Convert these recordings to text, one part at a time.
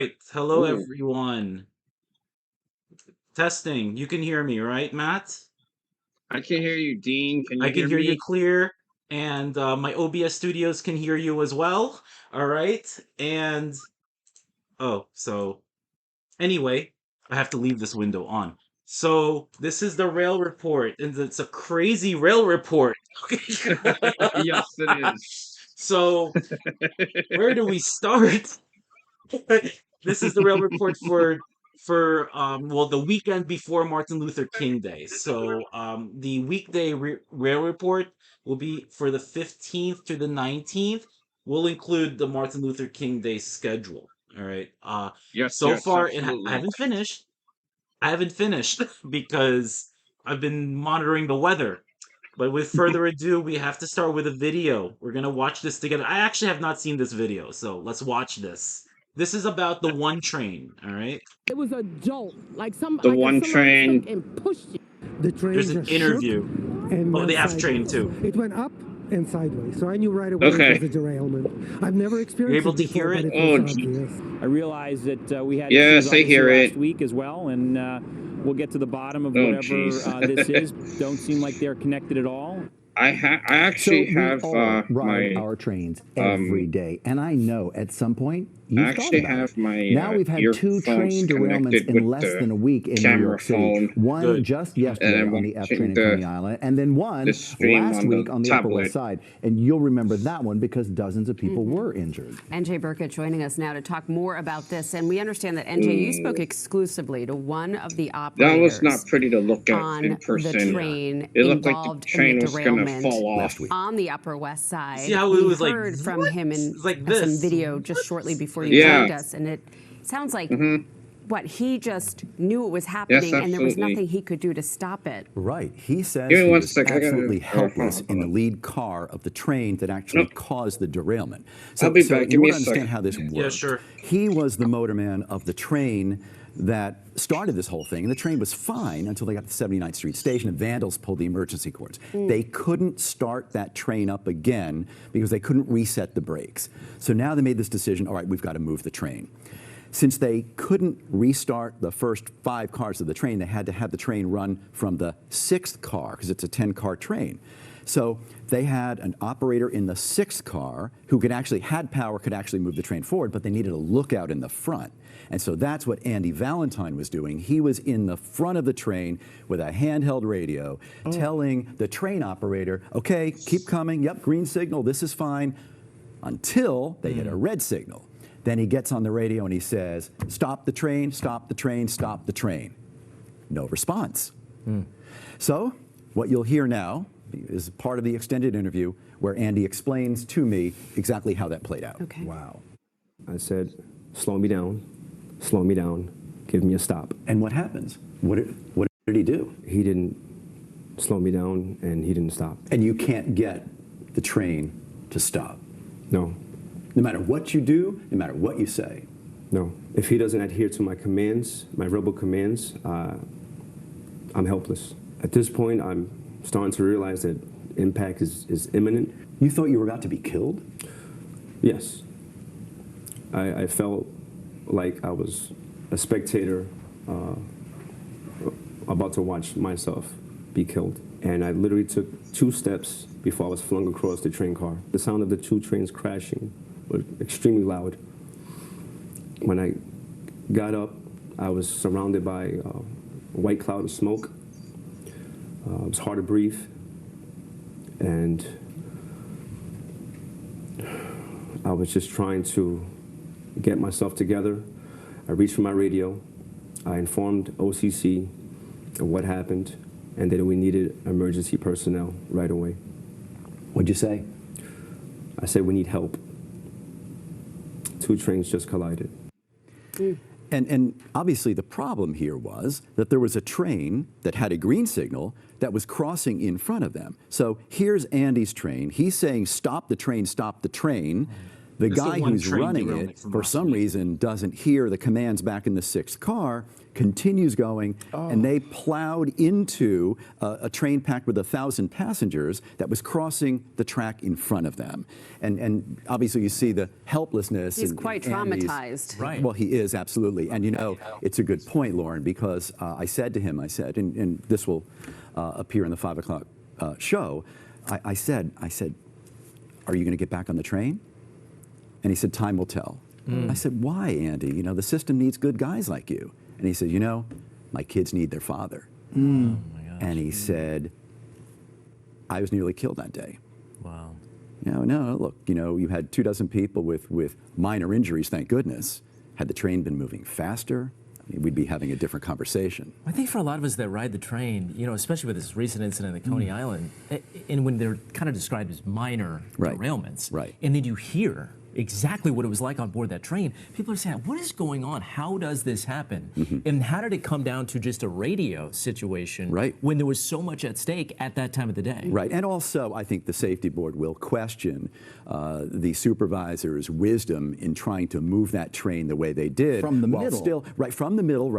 Right. Hello, Ooh, everyone. Testing. You can hear me, right, Matt? I can hear you, Dean. Can I you can hear hear you me? clear, and my OBS studios can hear you as well. All right. And so anyway, I have to leave this window on. So this is the rail report, and it's a crazy rail report. Yes, it is. So where do we start? This is the rail report for well, the weekend before Martin Luther King Day. So the weekday rail report will be for the 15th to the 19th. We'll include the Martin Luther King Day schedule. All right. Yes, So yes, far I absolutely. haven't finished. I haven't finished because I've been monitoring the weather. But with further ado, we have to start with a video. We're gonna watch this together. I actually have not seen this video, so let's watch this. This is about the one train, all right? It was a jolt, The like if one somebody took train. and pushed you. The train There's an just shook interview. and Oh, they went have train sideways. too. It went up and sideways, so I knew right away it was Okay. a derailment. I've never You're experienced able it to before, hear but it? it Oh, was obvious. I realize that we had issues yes, I obviously hear last it. week as well, and we'll get to the bottom of Oh, whatever jeez. this is. Don't seem like they're connected at all. I So actually we have all ride my our trains every um day, and I know at some point I you've thought actually about it. have my Now we've had 2 earphones train derailments connected in with less the than a week in New camera York City. phone, One Good. just and yesterday I'm on the F train watching in Coney Island, and then the one stream last on week the on the Upper West tablet. Side. And you'll remember that one because dozens of people were injured. NJ Burkett joining us now to talk more about this. And we understand that, NJ, you spoke Ooh, exclusively to one of the that was not operators pretty to look at in on the person. train It looked like the involved in the train was gonna derailment fall Last off. week. on the Upper West You see Side. how it We was like, heard from what? him in It's like some this. video just What? shortly before Like you Yeah. joined us. And it sounds like Mm-hmm. what he just knew it was Yes, happening and there was absolutely. nothing he could do to stop it. Right. He says Give me he one was sec. I absolutely gotta. Oh, hold helpless on, in hold the on. lead car of the train that actually No, caused the derailment. I'll So, be so back. Give you me want a to understand second. how this Yeah, worked. sure. He was the motorman of the train that started this whole thing, and the train was fine until they got to the 79th Street station and vandals pulled the emergency cords. They couldn't start that train up again because they couldn't reset the brakes. So now they made this decision, all right, we've got to move the train. Since they couldn't restart the first 5 cars of the train, they had to have the train run from the 6th car because it's a 10-car train. So they had an operator in the 6th car who had power, could actually move the train forward, but they needed a lookout in the front. And so that's what Andy Valentine was doing. He was in the front of the train with a handheld radio telling the train operator, okay, keep coming, yep, green signal, this is fine, until they hit a red signal. Then he gets on the radio and he says, stop the train, stop the train, stop the train. No response. So what you'll hear now is part of the extended interview where Andy explains to me exactly how that played out. Okay. Wow. I said, slow me down, give me a stop. And what happens? What did he do? He didn't slow me down and he didn't stop. And you can't get the train to stop. No, No matter what you do, no matter what you say. no. If he doesn't adhere to my commands, my verbal commands, I'm helpless. At this point, I'm starting to realize that impact is imminent. You thought you were about to be killed? Yes. I felt like I was a spectator about to watch myself be killed. And I literally took 2 steps before I was flung across the train car. The sound of the 2 trains crashing was extremely loud. When I got up, I was surrounded by a white cloud of smoke. It was hard to breathe. And I was just trying to get myself together. I reached for my radio. I informed OCC of what happened and that we needed emergency personnel right away. What'd you say? I said, we need help. 2 trains just collided. And obviously the problem here was that there was a train that had a green signal that was crossing in front of them. So here's Andy's train. He's saying, stop the train, stop the train. The It's the guy one who's train running derailment it, from for last some week. reason, doesn't hear the commands back in the 6th car, continues going, and they plowed into a train packed with 1,000 passengers that was crossing the track in front of them. And obviously you see the helplessness. He's and quite Andy's- traumatized. Right. Well, he is, absolutely. And you know, it's a good point, Lauren, because I said to him, and this will appear in the 5 o'clock show, I said, are you going to get back on the train? And he said, time will tell. I said, why, Andy? You know, the system needs good guys like you. And he said, you know, my kids need their father. And he said, I was nearly killed that day. Wow. No, look, you know, you had 24 people with minor injuries, thank goodness. Had the train been moving faster, I mean, we'd be having a different conversation. I think for a lot of us that ride the train, you know, especially with this recent incident at Coney Island, and when they're kind of described as minor derailments, and then you hear exactly what it was like on board that train, people are saying, what is going on? How does this happen? And how did it come down to just a radio situation when there was so much at stake at that time of the day? Right, and also I think the safety board will question the supervisor's wisdom in trying to move that train the way they did. From the while middle. Still, from the middle,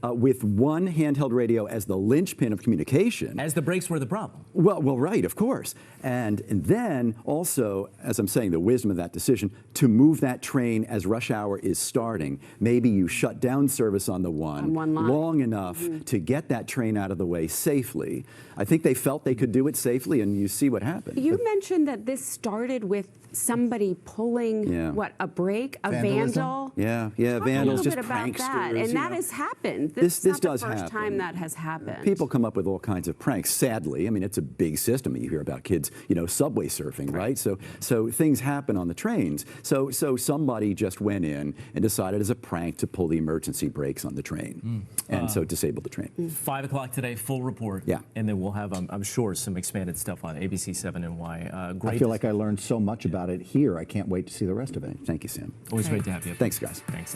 with one handheld radio as the linchpin of communication. As the brakes were the problem. Well, right, of course. And then also, as I'm saying, the wisdom of that decision, to move that train as rush hour is starting. Maybe you shut down service on the one line. long enough to get that train out of the way safely. I think they felt they could do it safely, and you see what happened. You mentioned that this started with somebody pulling, what, a brake, a vandal? Yeah, Talk vandals, a just little bit about that. pranksters. And that has happened. This is not does the first happen. time that has happened. People come up with all kinds of pranks, sadly. I mean, it's a big system. You hear about kids, you know, subway surfing, right? So things happen on the trains. So somebody just went in and decided as a prank to pull the emergency brakes on the train. And so disabled the train. 5 o'clock today, full report. Yeah. And then we'll have, I'm sure, some expanded stuff on ABC 7 NY. Great. I feel like I learned so much about it here. I can't wait to see the rest of it. Thank you, Sam. Always great to have you. Thanks, guys. Thanks.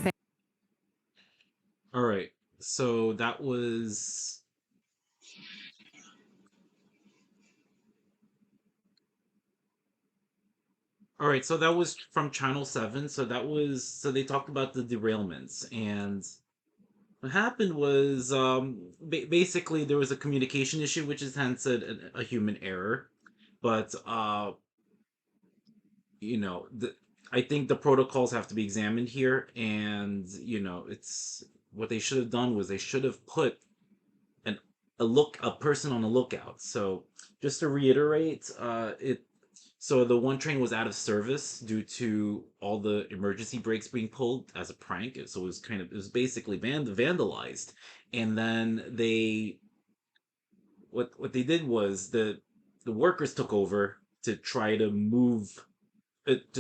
All right. So that was. All right, so that was from Channel 7. So they talked about the derailments, and what happened was basically there was a communication issue, which is hence a human error. But you know, I think the protocols have to be examined here, and you know, it's what they should have done was they should have put a person on a lookout. So just to reiterate, so the one train was out of service due to all the emergency brakes being pulled as a prank. So it was basically vandalized. And then what they did was the workers took over to try to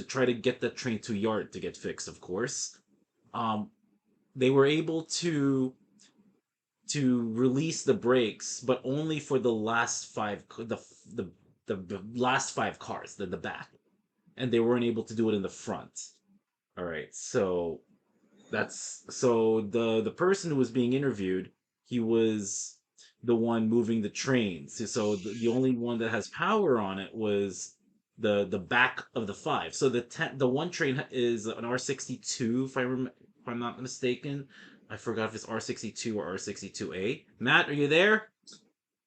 try to get the train to yard to get fixed, of course. They were able to release the brakes, but only for the last the last 5 cars, the back, and they weren't able to do it in the front. All right, so the person who was being interviewed, he was the one moving the trains. So the only one that has power on it was the back of the 5. So the one train is an R62, if I'm not mistaken. I forgot if it's R62 or R62A. Matt, are you there?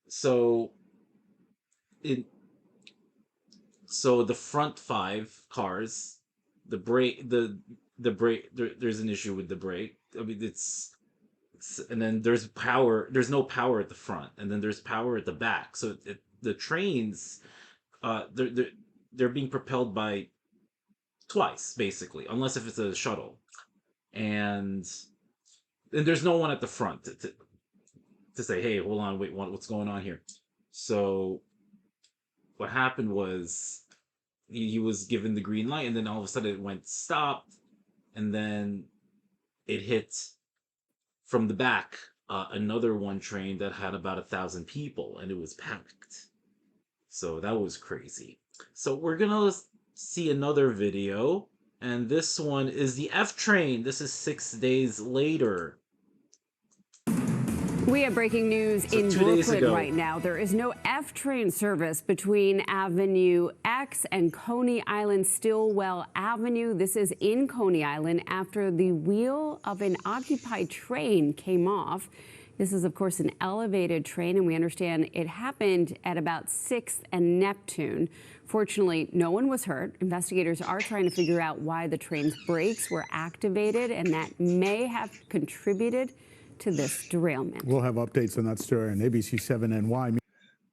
So the front 5 cars, the brake, there's an issue with the brake. I mean, and then there's no power at the front, and then there's power at the back. So the trains, they're being propelled by twice, basically, unless if it's a shuttle. And there's no one at the front to say, hey, hold on, wait, what's going on here? So what happened was he was given the green light, and then all of a sudden it went stopped, and then it hit from the back another one train that had about 1,000 people, and it was packed. So that was crazy. So we're gonna see another video, and this one is the F train. This is 6 days later. We have breaking news in Brooklyn right now. There is no F train service between Avenue X and Coney Island Stillwell Avenue. This is in Coney Island after the wheel of an occupied train came off. This is, of course, an elevated train, and we understand it happened at about 6th and Neptune. Fortunately, no one was hurt. Investigators are trying to figure out why the train's brakes were activated, and that may have contributed to this derailment. We'll have updates on that story on ABC7 NY.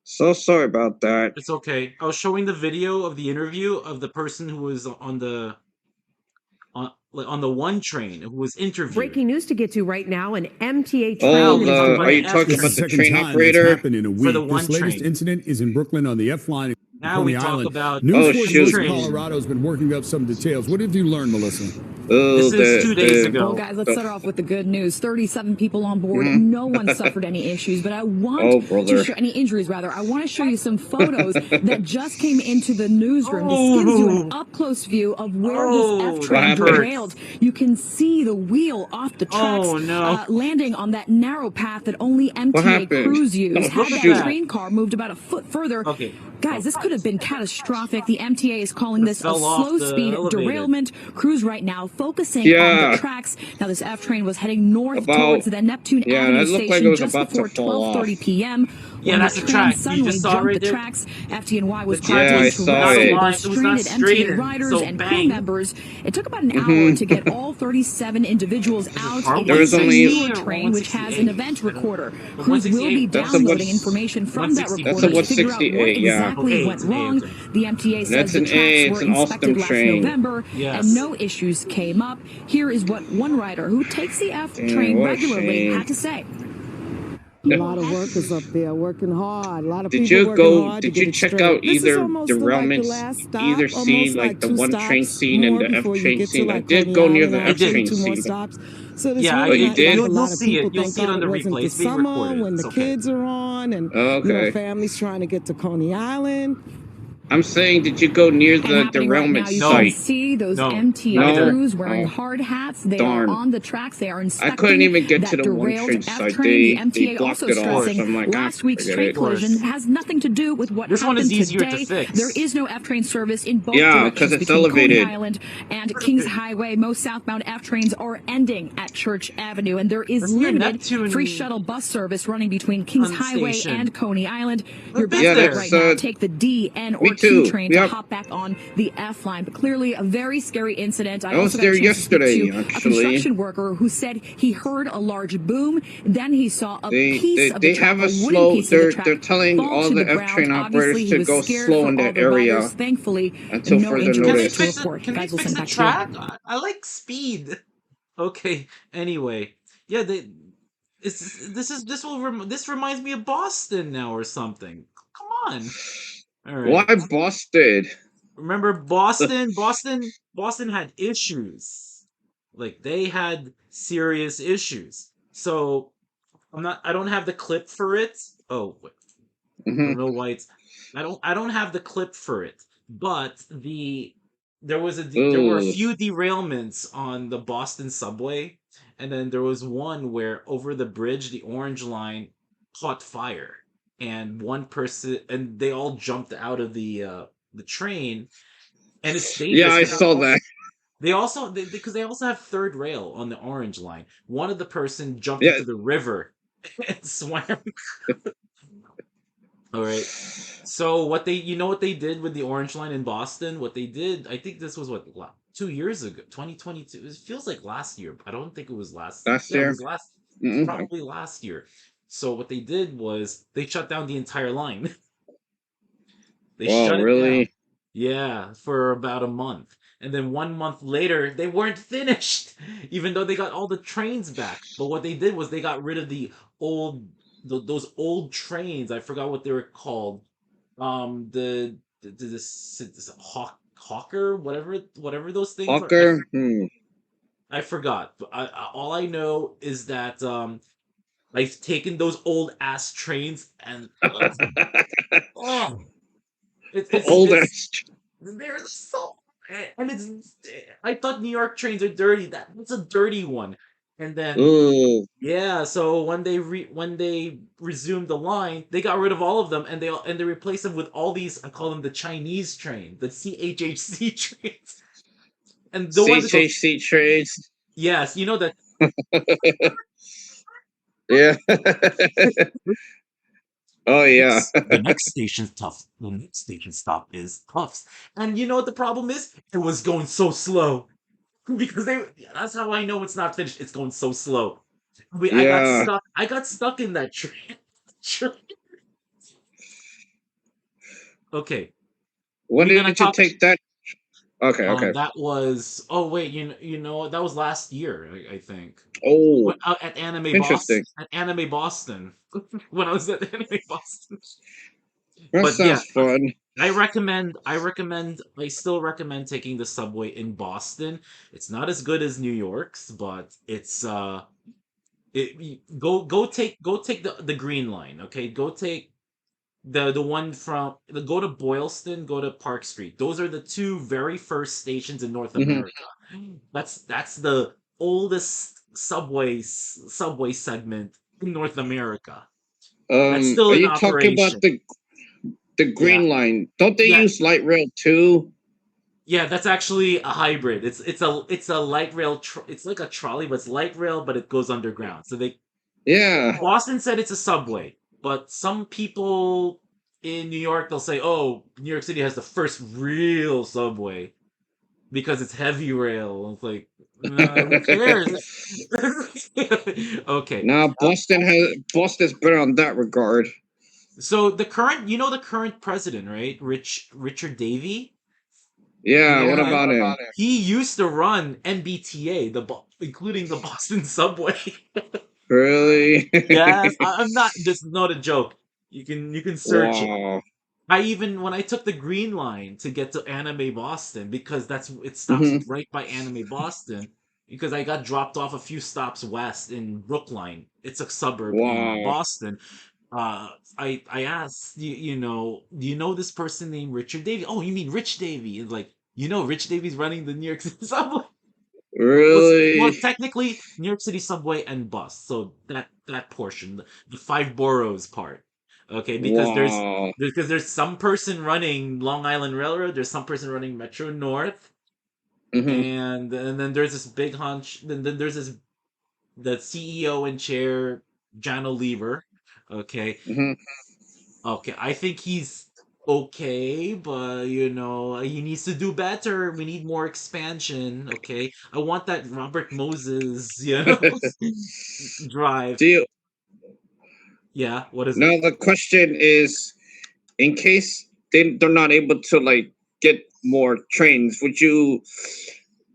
So sorry about that. It's okay. I was showing the video of the interview of the person who was on the one train who was interviewed. Breaking news to get to right now: an MTA train. Oh, are you talking about the train operator? In a week. For the one this latest train. incident is in Brooklyn on the F line. Now Coney we talk Island. about News Force shoot. Colorado has been working up some details. What have you learned, Melissa? This is 2 days ago. Well, guys, let's start off with the good news. 37 people on board. No one suffered any issues, but I want to show any injuries, rather. I want to show you some photos that just came into the newsroom. This gives you an up-close view of where this F train derailed. You can see the wheel off the tracks landing on that narrow path that only MTA crews use. Had that train car moved about a foot further, guys, this could have been catastrophic. The MTA is calling this a slow-speed derailment. Crews right now focusing on the tracks. Now, this F train was heading north towards the Neptune Avenue station just before 12:30 p.m. Yeah, that's the track. You just saw right there. Tracks. FDNY was I saw it. Stranded MTA riders and crew members. It took about an hour to get all 37 individuals out. There was only a train which has an event recorder. Crews will be downloading information from that recorder to figure out what exactly went wrong. The MTA says the tracks were inspected last November and no issues came up. Here is what one rider who takes the F train regularly had to say. A lot of workers up there working hard. A lot of Did people you working go? hard Did to you get check straight. out This is either almost like the derailments, last stop, either almost scene, like like the two one train stops scene and more the F before you train get to, scene? I like, did Coney go near Island. the F Actually, train two more scene. stops. So this Yeah, really you not did? like a lot of see it. people You'll think see it on the it wasn't replay. the It's being summer recorded. when It's the okay. kids are on and you know, families trying to get to Coney Island. I'm saying, did you go near the derailment You site? can see those MTA crews wearing hard hats. They are on the tracks. They are inspecting. I couldn't even get to that the one derailed train F site. train. They The MTA blocked also it off. stressing So I'm like, last week's train collision has nothing to do with what This one happened is easier to today. fix. There is no F train service in both Yeah, directions 'cause it's between elevated. Coney Island and Kings Highway. Most southbound F trains are ending at Church Avenue, and there is limited free shuttle bus service running between Kings Highway and Coney Island. Your best bet right now, take the D, N, or Q train to hop back on the F line. But clearly a very scary incident. I was also there got a chance to speak yesterday, to a actually. construction worker who said he heard a large boom, then he saw a piece of the They track, have a wooden slow. piece of the track They're telling fall all to the the F ground. train Obviously, operators he to was go scared slow for in all that the area riders. Thankfully, until no further injuries notice. to report. Can they Guys, we'll fix send the it back to you. track? I like speed. Okay. Anyway, yeah. This reminds me of Boston now or something. Come on. All right. Why Boston? Remember Boston? Boston had issues. Like they had serious issues. So I don't have the clip for it. Oh, wait. I don't know why it's I don't have the clip for it. But there were a few derailments on the Boston subway, and then there was one where over the bridge the orange line caught fire, and they all jumped out of the train, and it's dangerous. Yeah, I saw that. They also because they also have third rail on the orange line. One of the person jumped into the river and swam. All right. So what they did with the orange line in Boston? What they did, I think this was 2 years ago, 2022. It feels like last year. I don't think it was last year. It was probably last year. So what they did was they shut down the entire line. They shut it down. Yeah, for about a month. And then 1 month later, they weren't finished, even though they got all the trains back. But what they did was they got rid of those old trains. I forgot what they were called. This Hawker, whatever those things are. Hawker. I forgot. But all I know is that I've taken those old ass trains and oh, it's old ass. They're so and I thought New York trains are dirty. That's a dirty one. And then Ooh. yeah, so when they resumed the line, they got rid of all of them, and they replaced them with all these. I call them the Chinese train, the CHHC trains, and the one that goes. CHC trades. Yes, you know that. Yeah. Oh yeah. The next station tough. The next station stop is Tufts, and you know what the problem is? It was going so slow because they. That's how I know it's not finished. It's going so slow. I got Yeah. stuck. I got stuck in that train. Okay, When we're gonna did you talk. take that? Okay, okay. That was. Oh wait, you know that was last year, I think. Oh, When, at Anime interesting. Boston, when I was at Anime Boston. That But yeah, sounds fun. I still recommend taking the subway in Boston. It's not as good as New York's, but it's go take the green line, okay? Go take the one from the go to Boylston, go to Park Street. Those are the two very first stations in North Hmm. America. That's the oldest subway segment in North America. That's still Are in you talking about operation. the Yeah. green line? Don't they Yeah. use light rail too? Yeah, that's actually a hybrid. It's a light rail. It's like a trolley, but it's light rail, but it goes underground. So they Yeah. Boston said it's a subway, but some people in New York they'll say, "Oh, New York City has the first real subway because it's heavy rail." It's like, who cares? Okay, Now Boston's better on that regard. so the current president, right? Richard Davey. Yeah, what Yeah, about him? he used to run MBTA, including the Boston subway. Really? Yes, I'm not. This is not a joke. You can search it. Wow. I even when I took the green line to get to Anime Boston because it stops Hmm. right by Anime Boston because I got dropped off a few stops west in Brookline. It's a suburb in Wow. Boston. I asked do you know this person named Richard Davey? Oh, you mean Rich Davey? And like, Rich Davey's running the New York City subway. Well, Really? technically New York City subway and bus. So that portion, the five boroughs part. Okay, Wow. because there's some person running Long Island Railroad, there's some person running Metro North, Hmm. and then there's this big hunch. Then there's this the CEO and chair, Jan Oliver. Okay, Hmm. okay, I think he's okay, but he needs to do better. We need more expansion. Okay, I want that Robert Moses, drive. Do you Yeah, what is it? now the question is, in case they're not able to like get more trains, would you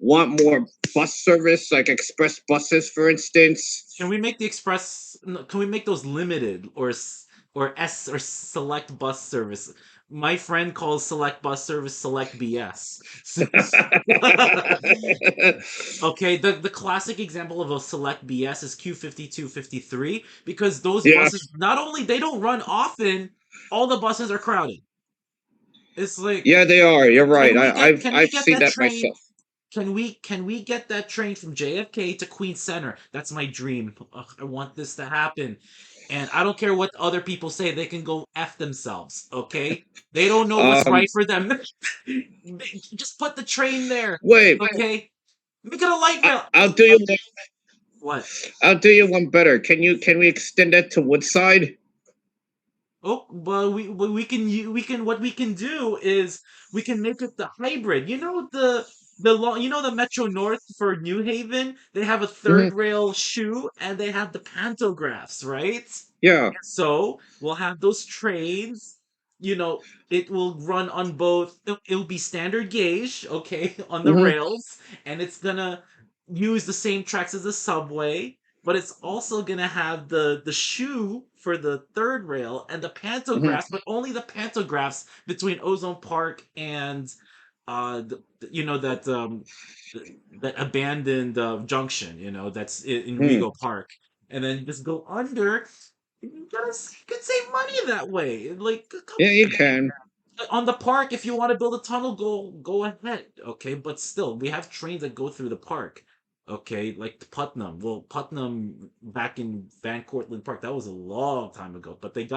want more bus service, like express buses, for instance? Can we make the express? No, can we make those limited or S or select bus service? My friend calls select bus service select BS. Okay, the classic example of a select BS is Q5253 because those Yeah. buses not only they don't run often, all the buses are crowded. It's like, Yeah, they are. You're right. can we I've get seen that that train? myself. Can we get that train from JFK to Queens Center? That's my dream. Ugh, I want this to happen. And I don't care what other people say. They can go F themselves, okay? They don't know what's Um, right for them. Just put the train there, wait, okay? Make it a light rail. I'll do you one. What? I'll do you one better. Can we extend that to Woodside? Oh, well, what we can do is we can make it the hybrid. The Metro North for New Haven, they have a Hmm. third rail shoe and they have the pantographs, right? Yeah. So we'll have those trains. It will run on both. It'll be standard gauge, okay, on the Hmm. rails, and it's gonna use the same tracks as the subway, but it's also gonna have the shoe for the third rail and the Hmm. pantographs, but only the pantographs between Ozone Park and that abandoned junction, that's in Hmm. Rego Park, and then just go under. You could save money that way. Like, come Yeah, you can. on the park, if you want to build a tunnel, go ahead. Okay, but still, we have trains that go through the park. Okay, like Putnam. Well, Putnam back in Van Cortlandt Park, that was a long time ago. But they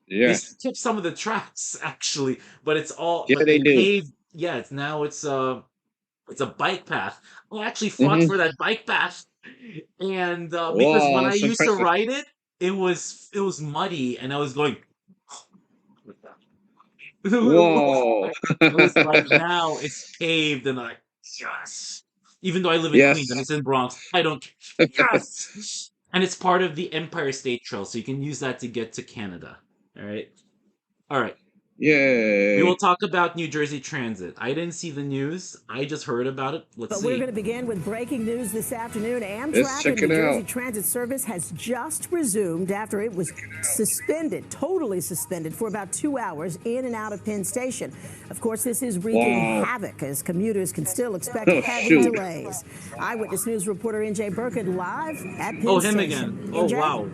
Yes. kept some of the tracks actually, but it's all Yeah, but they they do. paved. Yeah, it's a bike path. I actually fought Mm-hmm. for that bike path, and because Wow, when I that's used to impressive. ride it, it was muddy, and I was going. Whoa. It was like now it's paved, and I'm like yes. Even though I live in Queens and Yes. it's in Bronx, I don't yes. And it's part of the Empire State Trail, so you can use that to get to Canada. All right. We will Yay. talk about New Jersey Transit. I didn't see the news. I just heard about it. Let's But we're going see. to begin with breaking news this afternoon. Let's Amtrak and check New it Jersey out. Transit service has just resumed after it was suspended, totally suspended, for about 2 hours in and out of Penn Station. Of course, this is wreaking Wow. havoc as commuters can still expect Oh, heavy shoot. delays. Eyewitness News reporter NJ Burkett live at Penn Oh, him Station. again. Oh, NJ? wow.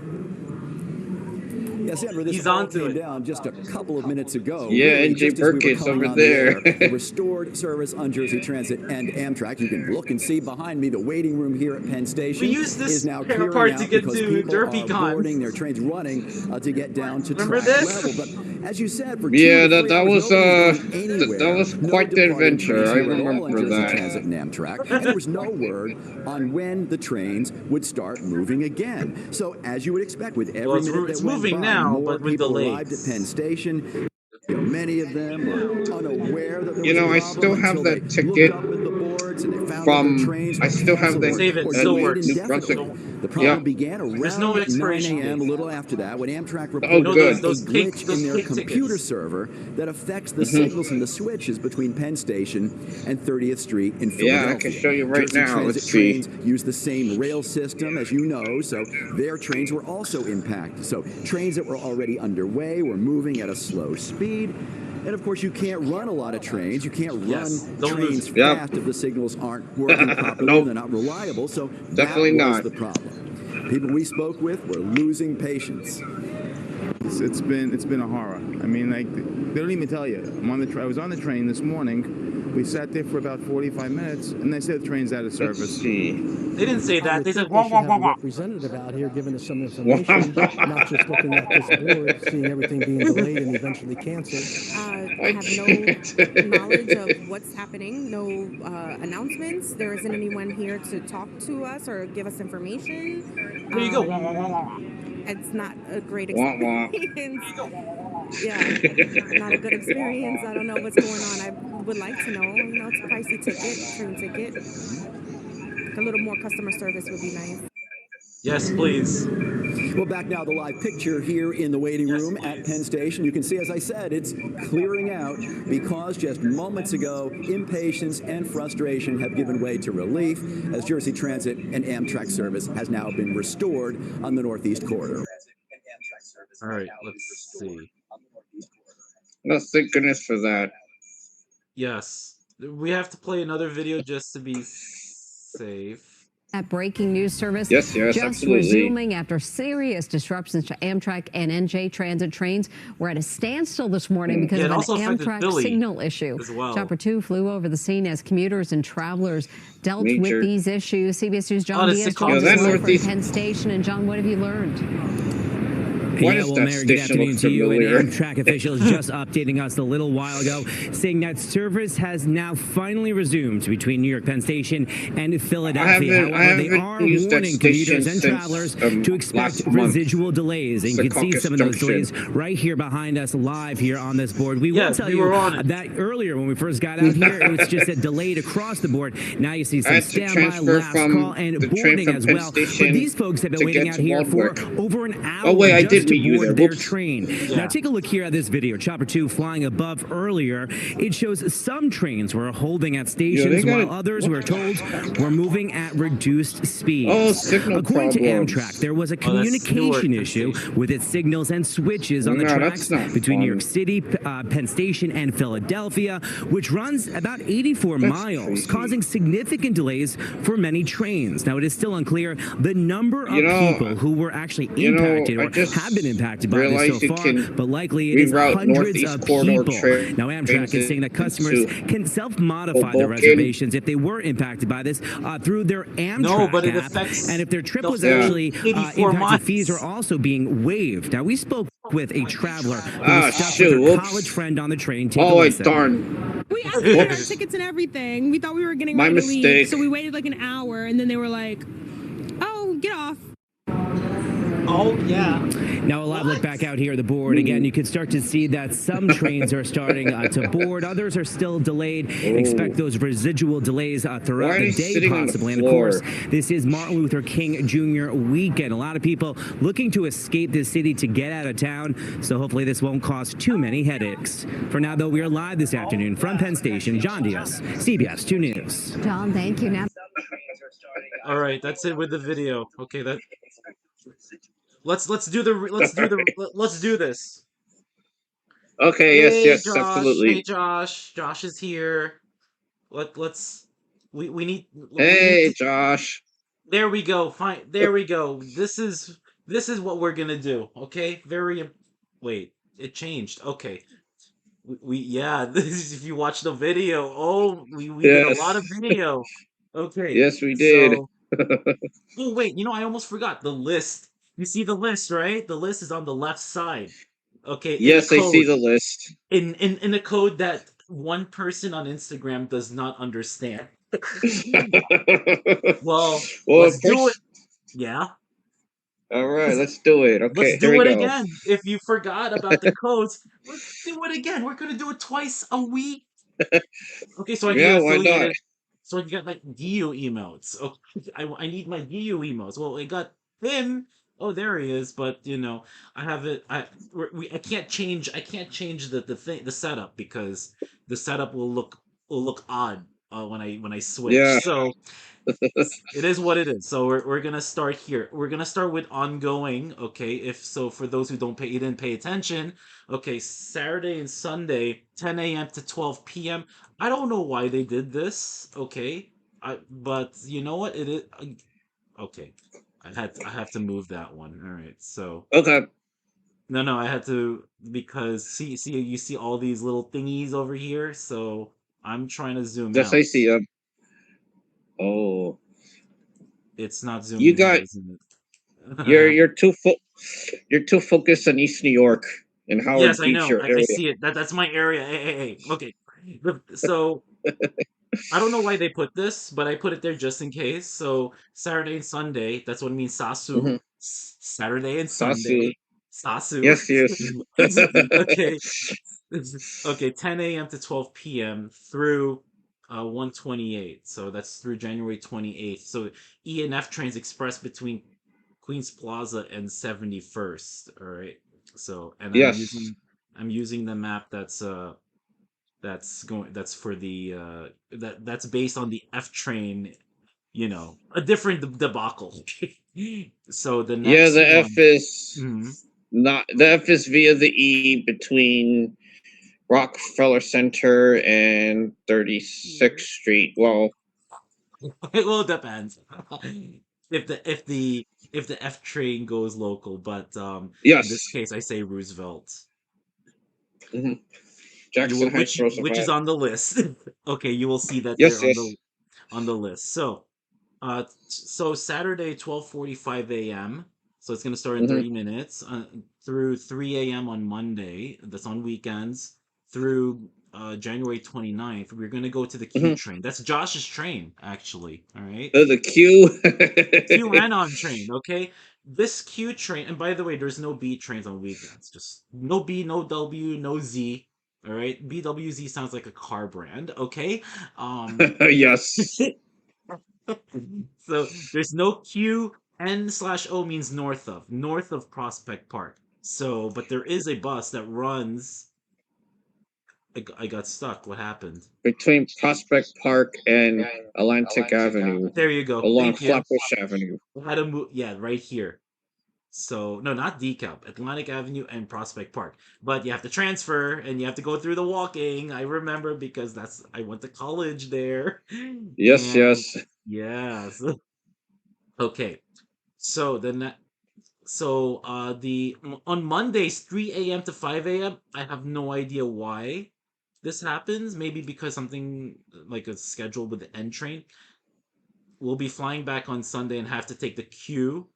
Yes, Amber, this He's all onto came it. down just a couple of minutes ago. Yeah, really, NJ just as we were Burkett's coming over on the there. air. The restored service on Jersey Transit and Amtrak. You can look and see behind me the waiting room here at Penn Station We used this is now air clearing part out to get because to people are DerbyCon. boarding their trains running to get down to Remember track this? level. But as you said, for Yeah, 2 to 3 that hours, was nobody's going anywhere. that was No quite the departing adventure. trains I here at all on remember Jersey that. Transit and Amtrak, and there was no word on when the trains would start moving again. So as you would expect, with every minute that it's went moving by, now, more but with people arrived at delays. Penn Station. Many of them were unaware that there You was know, a I problem still have until they that looked ticket up at the boards and they found that their from. trains I were still have canceled that Save it. or Still delayed works. New Brunswick. indefinitely. The Yeah. problem began There's no around 9 expiration a.m. date. a little after that when Amtrak Oh, reported No, good. those a pink glitch in their computer tickets. server that affects the Mm-hmm. signals and the switches between Penn Station and 30th Street in Yeah, I Philadelphia. can show you right Jersey now. Transit Let's see. trains use the same rail system, as you know, so their trains were also impacted. So trains that were already underway were moving at a slow speed. And of course, you can't run a lot of trains. You can't Yes. run Don't lose trains it. Yep. fast if the signals aren't working properly. Nope. They're not reliable. So Definitely that was not. the problem. People we spoke with were losing patience. It's been a horror. I mean, like they don't even tell you. I was on the train this morning. We sat there for about 45 minutes, and they said the train's out of Let's service. see. They didn't say that. They said They wah should wah have wah a wah. representative out here giving us some information, not just looking at this board, seeing everything being delayed and eventually canceled. I have no knowledge of what's happening, no announcements. There isn't anyone here to talk to us or give us information. There you go. Wah wah wah wah. It's not a great Wah, wah. experience. Yeah, not a good experience. I don't know what's going on. I would like to know. You know, it's a pricey ticket, train ticket. A little more customer service would be nice. Yes, please. Well, back now, the live picture here in the waiting Yes, room please. at Penn Station. You can see, as I said, it's clearing out because just moments ago, impatience and frustration have given way to relief as Jersey Transit and Amtrak service has now been restored on the Northeast Corridor. All right, let's see. Oh, thank goodness for that. Yes. We have to play another video just to be safe. That breaking news service Yes, just absolutely. resuming after serious disruptions to Amtrak and NJ Transit trains. We're at a standstill this morning because Yeah, it of also an affected Amtrak Philly signal issue. as well. Chopper 2 flew over the scene as commuters and travelers dealt Major. with these issues. CBS News' Oh, John the Diaz signal. joins Yeah, us that live from Northeast- Penn Station. And John, what have you learned? Why Yeah, does well, that Mayor, good station afternoon look to you. And familiar? Amtrak officials just updating us a little while ago, saying that service has now finally resumed between New York Penn Station and Philadelphia. I However, they haven't are used that warning station commuters and since, travelers to expect last month. residual delays. And you can see Secaucus some of those Junction. delays right here behind us live here on this board. We Yeah, will tell we you were on it. that earlier when we first got out here, it was just a delayed across the board. Now you see I some had to standby, transfer last from call, and the train boarding from as Penn well. But Station these folks have been to waiting get out to here for Waldwick. over an hour Oh, wait, I just did to meet you board there. their Whoops. train. Yeah. Now take a look here at this video. Chopper 2 flying above earlier. It shows some trains were holding at stations got while it. others, we're told, were moving at reduced speeds. Oh, signal According to problems. Amtrak, there was a Oh, that's Newark communication Penn issue Station. with its signals and switches on the No, tracks that's not between New fun. York City, Penn Station, and Philadelphia, which runs about 84 That's miles, crazy. causing significant delays for many trains. Now, it is still unclear the number of You know, people who were actually you know, impacted I or just- have been been impacted by this realize so you far, can but likely it is reroute hundreds Northeast of Corridor people. trains Now, Amtrak is saying that customers into can self-modify their Hoboken. reservations if they were impacted by this through their Amtrak No, but it app. affects And if their trip the was whole actually 84 impacted, fees are miles. also being waived. Now, we spoke with a traveler who Ah, was stuck shoot, with her whoops. college friend on the train. Take a Oh, listen. darn. We actually had tickets and everything. We thought we were getting My ready to mistake. leave, so we waited like an hour, and then they were like, "Oh, get off." Oh, yeah. Now, a live look back out here at the board. Again, you can start to see that some trains are starting to board. Others are still delayed. Expect those residual delays throughout Why are the they day, sitting on the possibly. And of floor? course, this is Martin Luther King Jr. weekend. A lot of people looking to escape this city to get out of town. So hopefully this won't cause too many headaches. For now, though, we are live this afternoon from Penn Station. John Diaz, CBS 2 News. John, thank you. Now. All right, that's it with the video. Okay, that. Let's do this. Okay, Hey, yes, Josh. Hey, absolutely. Josh. Josh is here. Let's. We need. Hey, Josh. There we go. Fine. There we go. This is what we're gonna do. Okay. Wait. It changed. Okay. Yeah. This is, if you watch the video. Oh, we did a lot of Yes. video. Okay. Yes, we did. So. Oh wait. I almost forgot the list. You see the list, right? The list is on the left side. Okay. In a Yes, I see code. the list. In a code that one person on Instagram does not understand. Well, Well, let's do it. first, Yeah. all right, let's do it. Let's Okay, here do we it go. again. If you forgot about the codes, let's do it again. We're gonna do it twice a week. Okay, so I need Yeah, why not? affiliated. So I can get like DU emotes. Okay, I need my DU emotes. Well, I got him. Oh, there he is. But I have it. I can't change. I can't change the thing, the setup, because the setup will look odd when I switch. Yeah. So it is what it is. So we're gonna start here. We're gonna start with ongoing. Okay, if so, for those who you didn't pay attention. Okay, Saturday and Sunday, 10 a.m. to 12 p.m. I don't know why they did this. Okay, but you know what? It is okay. I have to move that one. All right, so Okay. no, I had to, because see you see all these little thingies over here. So I'm trying to zoom Yes, I out. see. Oh, It's not you zooming out, got isn't it? you're too focused on East New York and Yes, Howard I Beach, know. your I area. see it. That's my area. Hey. Okay. So I don't know why they put this, but I put it there just in case. So Saturday and Sunday, that's what it means. Sasu. Mm-hmm. Saturday and Sasu. Sunday. Sasu. Yes, yes. Okay. Okay. 10 a.m. to 12 p.m. through 128. So that's through January 28th. So E and F trains express between Queens Plaza and 71st. All right. So, and Yes. I'm using the map that's for the that's based on the F train, a different debacle. So the Yeah, next the F one. is Mhm. not the F is via the E between Rockefeller Center and 36th Street. Well, Well, it depends. If the F train goes local, but in this yes. case I say Roosevelt. Mm-hmm. You Jackson will, Heights, which is Roosevelt. on the list. Okay, you will see that Yes, they're yes. on the list. So Saturday 12:45 a.m. So it's gonna start in Mm-hmm. 30 minutes through 3 a.m. on Monday. That's on weekends through January 29th. We're gonna go to the Q Mm-hmm. train. That's Josh's train, actually. All right. The Q. Q and on train, okay? This Q train, and by the way, there's no B trains on weekends. Just no B, no W, no Z. All right, BWZ sounds like a car brand, okay? Yes. So there's no Q. N/O means north of Prospect Park. So, but there is a bus that runs. I got stuck. What happened? Between Prospect Park and Atlantic Avenue There you go. along Thank you. Flatbush Avenue. How to move? Yeah, right here. So no, not DeKalb, Atlantic Avenue and Prospect Park. But you have to transfer and you have to go through the walking. I remember because I went to college there. Yes, And yes. yeah, so, okay. So So the on Mondays 3 a.m. to 5 a.m. I have no idea why this happens. Maybe because something like a schedule with the N train. We'll be flying back on Sunday and have to take the Q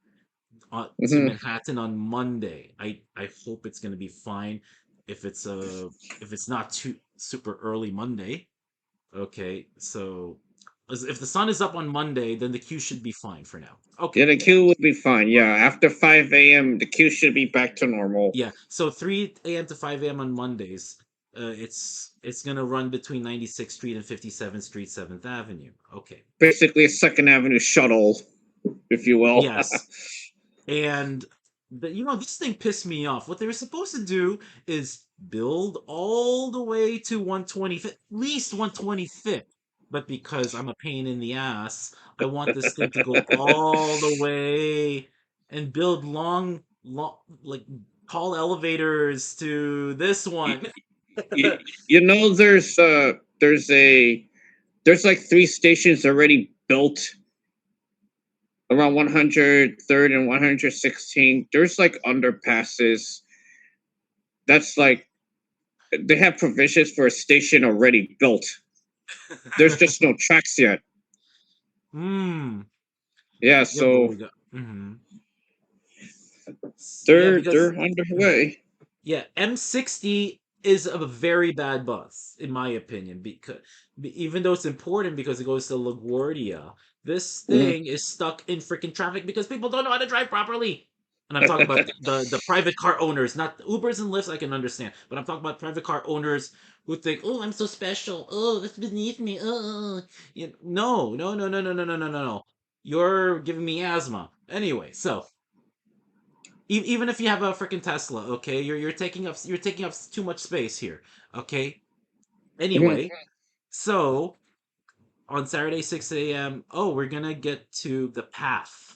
to Manhattan on Monday. I hope it's gonna be fine. If it's not too super early Monday. Okay, so if the sun is up on Monday, then the queue should be fine for now. Okay. Yeah, the queue would be fine. Yeah, after 5 a.m., the queue should be back to normal. Yeah, so 3 a.m. to 5 a.m. on Mondays. It's gonna run between 96th Street and 57th Street, 7th Avenue. Okay. Basically, a Second Avenue shuttle, if you will. Yes. And this thing pissed me off. What they were supposed to do is build all the way to 125th, at least 125th. But because I'm a pain in the ass, I want this thing to go all the way and build long, like tall elevators to this one. you know, there's like 3 stations already built around 103rd and 116th. There's like underpasses. That's like they have provisions for a station already built. There's just no tracks yet. Hmm. Yeah, so they're underway. Yeah, M60 is a very bad bus, in my opinion, because even though it's important because it goes to LaGuardia, this thing is stuck in freaking traffic because people don't know how to drive properly. And I'm talking about the private car owners, not Ubers and Lyfts. I can understand, but I'm talking about private car owners who think, "Oh, I'm so special. Oh, that's beneath me. Oh, no, no, no, no, no, no, no, no, no, no. You're giving me asthma." Anyway, so even if you have a freaking Tesla, okay, you're taking up too much space here, okay. Anyway, so on Saturday 6 a.m. Oh, we're gonna get to the path.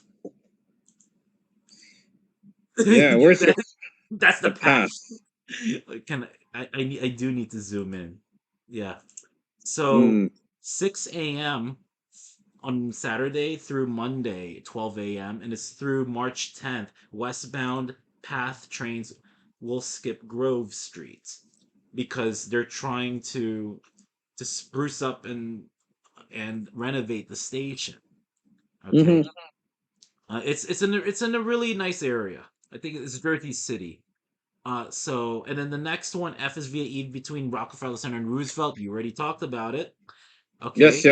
Yeah, where's that's the path. path? Can I do need to zoom in. Yeah. So 6 a.m. on Saturday through Monday, 12 a.m., and it's through March 10th. Westbound path trains will skip Grove Street because they're trying to spruce up and renovate the station. Okay. It's in a really nice area. I think it's Jersey City. So and then the next one, F is via E between Rockefeller Center and Roosevelt. You already talked about it. Okay. Yes.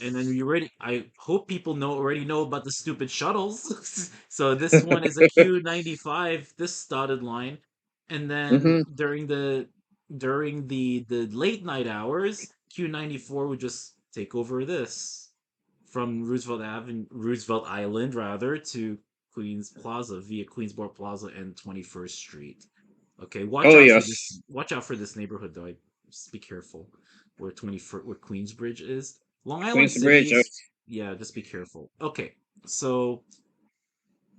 And then I hope people already know about the stupid shuttles. So this one is a Q95, this dotted line. And then during the late night hours, Q94 would just take over this from Roosevelt Island rather to Queens Plaza via Queensboro Plaza and 21st Street. Okay, watch out for this neighborhood though. Just be careful where Queensbridge is. Long Island City is, yeah, just be careful. Okay, so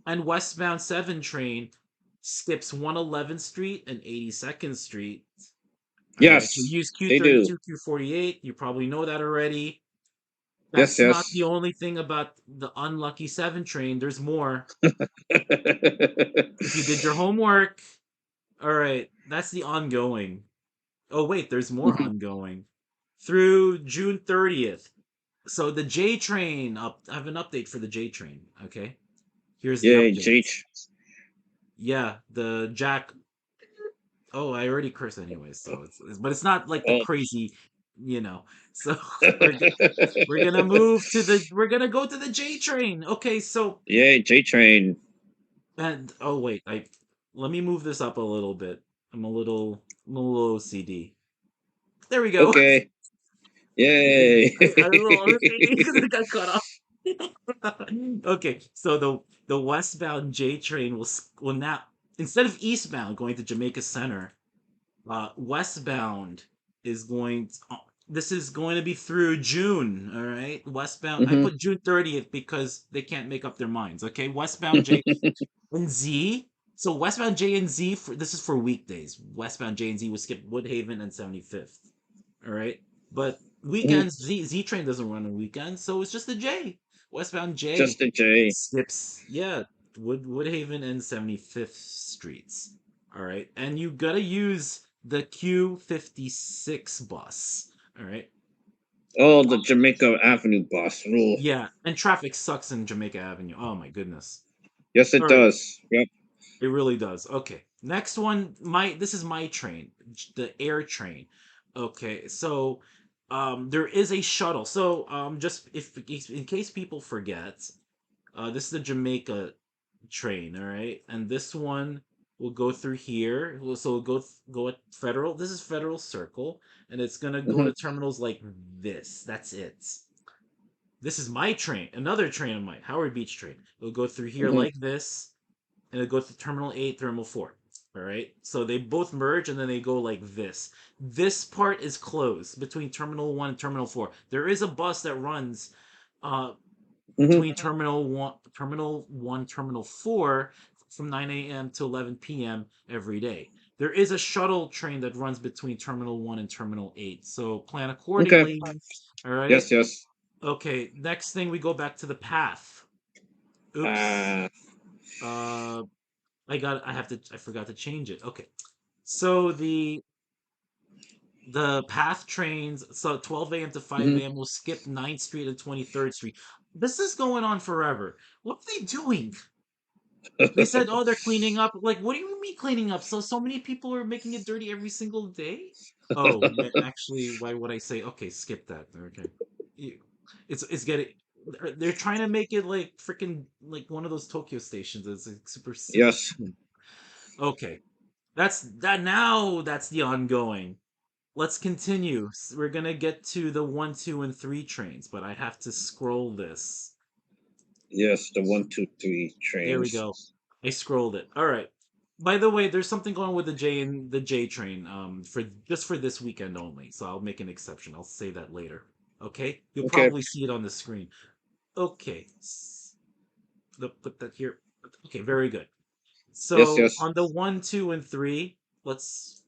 and westbound 7 train skips 111th Street and 82nd Street. Yes, so use they do. Q32, Q48. You probably know that already. Yes. That's not the only thing about the unlucky 7 train. There's more. If you did your homework, all right, that's the ongoing. Oh wait, there's more ongoing through June 30th. So the J train I have an update for the J train. Okay, here's the update. Yeah, the Jack. Oh, I already cursed anyway, so but it's not like the crazy, So we're gonna we're gonna go to the J train. Okay, so yeah, J train. And oh wait, let me move this up a little bit. I'm a little OCD. There we go. Okay. Yay. I a little OCD because it got cut off. Okay, so the westbound J train will now, instead of eastbound going to Jamaica Center, westbound is going. This is going to be through June. All right, westbound. I put June 30th because they can't make up their minds. Okay, westbound J and Z. So westbound J and Z this is for weekdays. Westbound J and Z will skip Woodhaven and 75th. All right, but weekends Z train doesn't run on weekends, so it's just the J. Westbound J just the J skips. Yeah, Woodhaven and 75th Streets. All right, and you gotta use the Q56 bus. All right. Oh, the Jamaica Avenue bus. Ooh. Yeah, and traffic sucks in Jamaica Avenue. Oh my goodness. Yes, it All right. does. Yep. It really does. Okay. Next one, this is my train, the air train. Okay. So there is a shuttle. So just if in case people forget, this is the Jamaica train, all right? And this one will go through here. So it'll go at Federal. This is Federal Circle, and it's going to go Mhm. to terminals like this. That's it. This is my train, another train of mine, Howard Beach train. It'll go through here Mhm. like this, and it'll go to Terminal 8, Terminal 4. All right. So they both merge and then they go like this. This part is closed between Terminal 1 and Terminal 4. There is a bus that runs uh, Mhm. between Terminal 4 from 9 a.m. to 11 p.m. every day. There is a shuttle train that runs between Terminal 1 and Terminal 8. So plan Okay. accordingly. All right. Yes, yes. Okay, next thing we go back to the path. Oops. Ah. Uh I forgot to change it. Okay. So the path trains, so 12 a.m. to 5 Mhm. a.m. will skip 9th Street and 23rd Street. This is going on forever. What are they doing? They said, oh, they're cleaning up. Like, what do you mean cleaning up? So many people are making it dirty every single day? Oh, actually, why would I say, okay, skip that. Okay. You- it's getting they're trying to make it like freaking like one of those Tokyo stations. It's like super. Yes. Okay. That's the ongoing. Let's continue. We're gonna get to the 1, 2, and 3 trains, but I have to scroll this. Yes, the 1, 2, 3 There we trains. go. I scrolled it. All right. By the way, there's something going with the J train for just for this weekend only. So I'll make an exception. I'll say that later. Okay? You'll Okay. probably see it on the screen. Okay. Put that here. Okay, very good. Yes, So yes. on the 1, 2, and 3, let's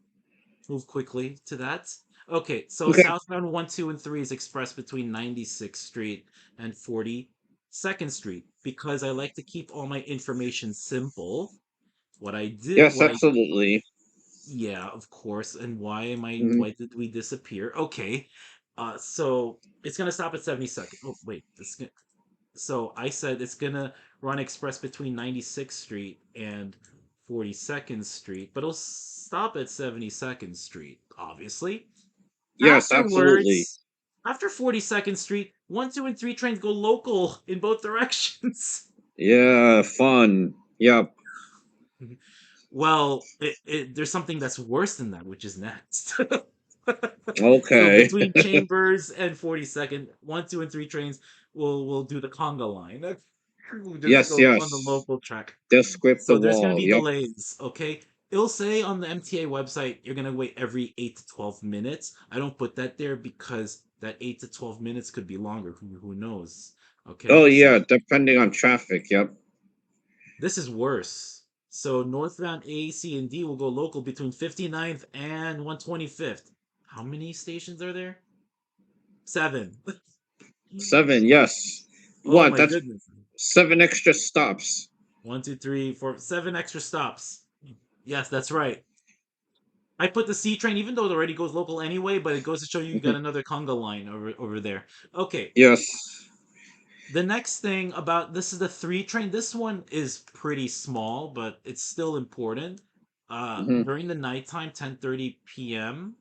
move quickly to that. Okay, so Okay. southbound 1, 2, and 3 is expressed between 96th Street and 42nd Street because I like to keep all my information simple. Yes, What I absolutely. Yeah, of course. And Mhm. why did we disappear? Okay. So it's gonna stop at 72nd. Oh, wait, so I said it's gonna run express between 96th Street and 42nd Street, but it'll stop at 72nd Street, obviously. Yes, absolutely. After 42nd Street, 1, 2, and 3 trains go local in both directions. Yeah, fun. Yep. Well, there's something that's worse than that, which is next. So Okay. between Chambers and 42nd, 1, 2, and 3 trains will do the conga line. We'll just Yes, go on the yes. local track. They'll script the So there's gonna wall. be Yep. delays, okay? It'll say on the MTA website you're gonna wait every 8 to 12 minutes. I don't put that there because that 8 to 12 minutes could be longer. Who knows? Oh Okay, so yeah, depending on traffic. Yep. this is worse. So northbound A, C, and D will go local between 59th and 125th. How many stations are there? 7. 7. Yes. Oh What? my That's goodness. 7 extra stops. 1, 2, 3, 4, 7 extra stops. Yes, that's right. I put the C train, even though it already goes local anyway, but it goes to show you got Mhm. another conga line over there. Okay. Yes. The next thing about this is the 3 train. This one is pretty small, but it's still important. Mhm. During the nighttime, 10:30 p.m.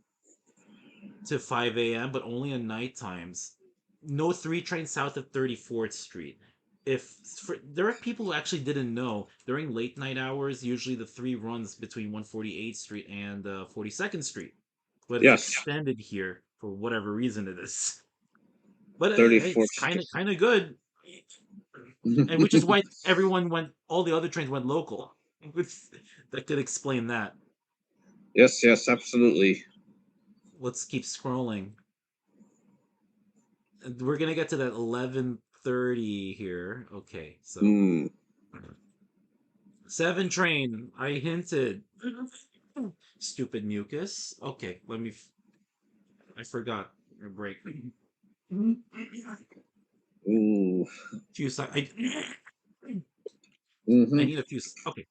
to 5 a.m., but only on night times. No 3 trains south of 34th Street. There are people who actually didn't know during late night hours, usually the 3 runs between 148th Street and 42nd Street, but it's Yes. extended here for whatever reason it is. But it's 34th kind Street. of kind of good, and which is why everyone went. All the other trains went local. That could explain that. Yes, yes, absolutely. Let's keep scrolling. We're gonna get to that 11:30 here. Okay, so Hmm. 7 train. I hinted. Stupid mucus. Okay, I forgot. Break. Ooh. Few sec. I need a few. Okay,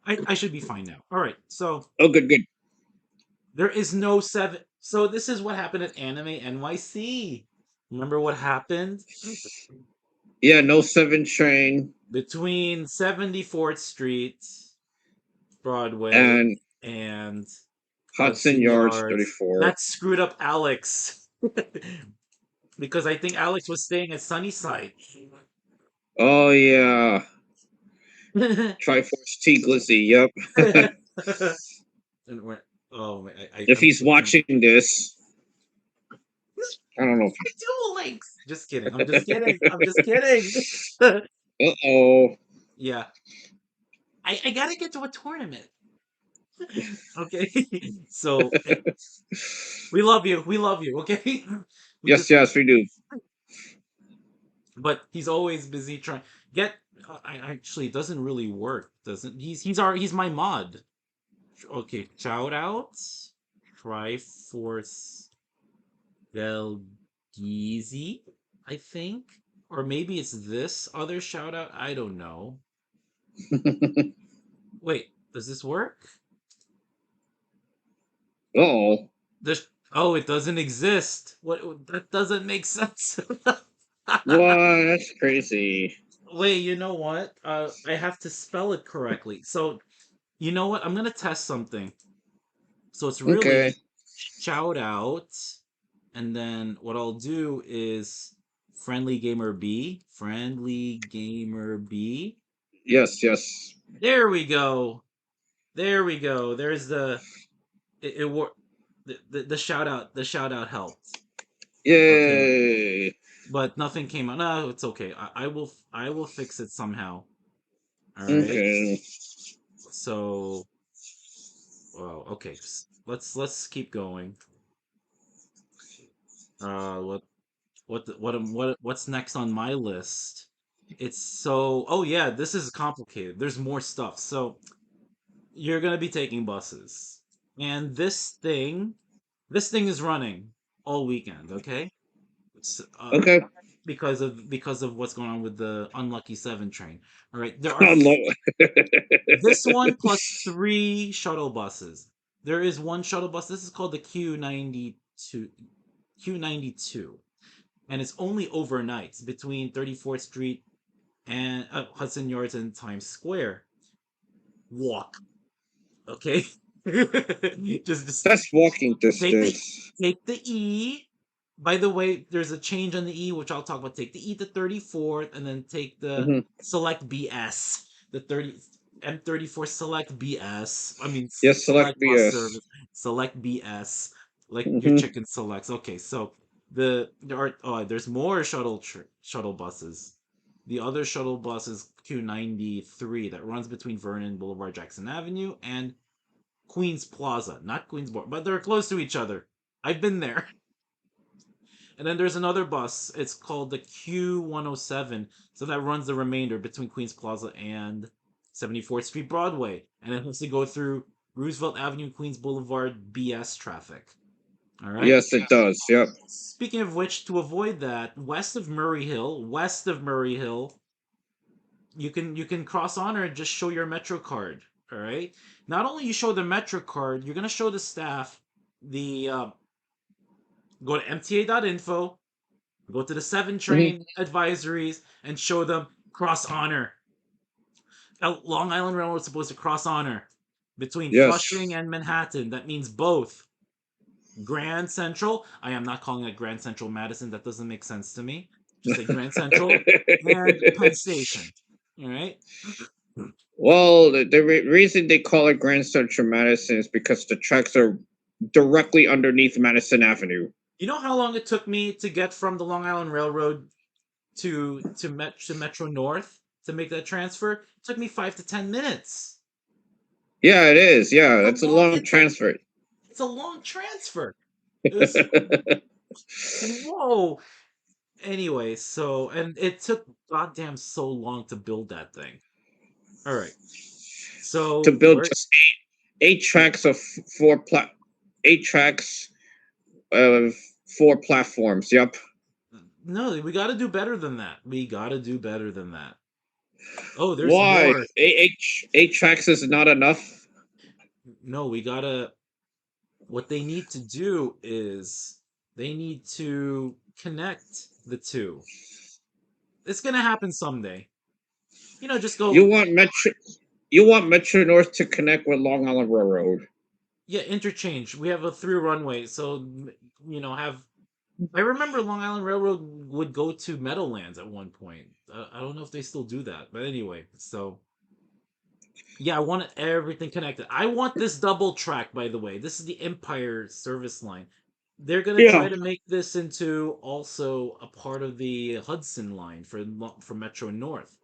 I should be fine now. All right, so. Oh, good. There is no 7. So this is what happened at Anime NYC. Remember what happened? Yeah, no 7 train. Between 74th Street, Broadway, And and Hudson Hudson Yards, Yards. 34. That screwed up Alex. Because I think Alex was staying at Sunnyside. Oh, yeah. Triforce T Glizzy, yep. Oh, If he's watching this, I don't know. Dual links. Just kidding. I'm just kidding. I'm just kidding. Uh-oh. Yeah. I gotta get to a tournament. Okay. So we love you. We love you. Okay. Yes, we do. But he's always busy trying get. I actually it doesn't really work. Doesn't he's my mod. Okay. Shout outs. Triforce Velgizi, I think, or maybe it's this other shout out. I don't know. Wait, does this work? Oh. Oh, it doesn't exist. What? That doesn't make sense. What? That's crazy. Wait, you know what? I have to spell it correctly. So, you know what? I'm gonna test something. So it's Okay. really shout out, and then what I'll do is friendly gamer B, friendly gamer B. Yes. There we go. There we go. There's it worked. The shout out helped. Yay. Okay. But nothing came out. No, it's okay. I will fix it somehow. All right. Okay. So, well, okay. Let's keep going. What's next on my list? Oh yeah, this is complicated. There's more stuff. So you're gonna be taking buses, and this thing is running all weekend. Okay. Okay. Because of what's going on with the unlucky 7 train. All right, there are Oh, no. this one plus 3 shuttle buses. There is one shuttle bus. This is called the Q92, and it's only overnights between 34th Street and Hudson Yards and Times Square. Walk, okay. just That's walking take distance. the E. By the way, there's a change on the E, which I'll talk about. Take the E to 34th, and then take the select BS, the 30 M34 select BS. I mean, Yes, select bus BS. service, select BS, like your Mhm. chicken selects. Okay, so there's more shuttle buses. The other shuttle bus is Q93 that runs between Vernon Boulevard, Jackson Avenue, and Queens Plaza, not Queensboro, but they're close to each other. I've been there. And then there's another bus. It's called the Q107. So that runs the remainder between Queens Plaza and 74th Street Broadway. And it has to go through Roosevelt Avenue, Queens Boulevard, BS traffic. All right? Yes, it does. Yep. Speaking of which, to avoid that, west of Murray Hill, you can cross honor and just show your Metro card. All right. Not only you show the Metro card, you're gonna show the staff the go to mta.info, go to the 7 train advisories, and show them cross honor. Long Island Railroad is supposed to cross honor between Flushing and Manhattan. That means both Grand Central. I am not calling it Grand Central Madison. That doesn't make sense to me. Just say Grand Central and Penn Station. All right. Well, the reason they call it Grand Central Madison is because the tracks are directly underneath Madison Avenue. You know how long it took me to get from the Long Island Railroad to Metro North to make that transfer? It took me 5 to 10 minutes. Yeah, it is. Yeah, that's a long transfer. It's a long transfer. Whoa. Anyway, and it took goddamn so long to build that thing. All right. So to build just eight tracks of 8 tracks of 4 platforms. Yep. No, we got to do better than that. We got to do better than that. Oh, there's Why? more. Eight tracks is not enough. No, we gotta. What they need to do is they need to connect the two. It's gonna happen someday. Just You go. want Metro? You want Metro North to connect with Long Island Railroad? Yeah, interchange. We have a through runway, so have. I remember Long Island Railroad would go to Meadowlands at one point. I don't know if they still do that, but anyway. So yeah, I want everything connected. I want this double track, by the way. This is the Empire service line. They're gonna Yeah. try to make this into also a part of the Hudson line for Metro North.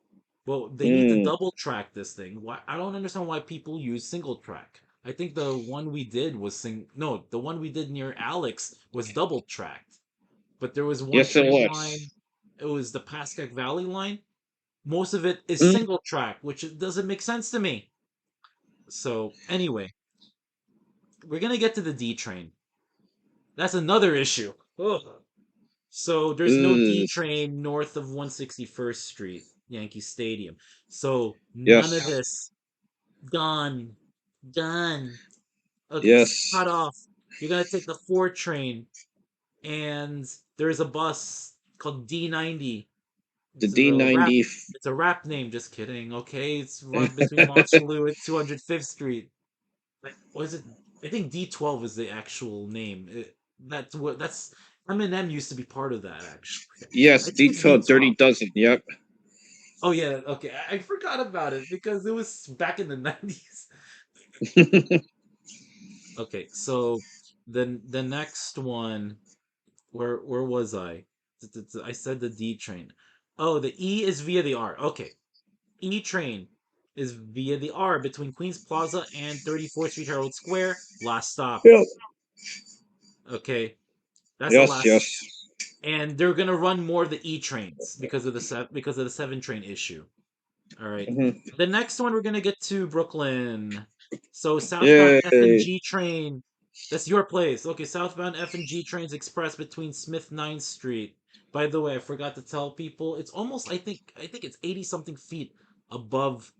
Well, they need to double track this thing. Why? I don't understand why people use single track. I think the one we did was no, the one we did near Alex was double tracked. But there was one Yes, it train was. line. It was the Pascack Valley line. Most of it is Mm. single track, which doesn't make sense to me. So anyway, we're gonna get to the D train. That's another issue. Ugh. So there's no D train north of 161st Street, Yankee Stadium. So none of Yes. this. Gone. Done. Okay, Yes. cut off. You're gonna take the 4 train, and there's a bus called D90. The It's a rap. D90. It's a rap name. Just kidding. Okay, it's run between Montchelou and 205th Street. Like, was it? I think D12 is the actual name. That's Eminem used to be part of that actually. I Yes, think it's D12 Dirty D12. Dozen. Yep. Oh yeah, okay. I forgot about it because it was back in the 90s. Okay, so the next one, where was I? I said the D train. Oh, the E is via the R. Okay. E train is via the R between Queens Plaza and 34th Street Herald Square. Last stop. Yep. Okay. That's the Yes. last. Yes. And they're gonna run more of the E trains because of the 7 train issue. All right. Mhm. The next one we're gonna get to Brooklyn. So southbound F and Yay. G train. That's your place. Okay, southbound F and G trains express between Smith 9th Street. By the way, I forgot to tell people it's almost I think it's 80 something feet above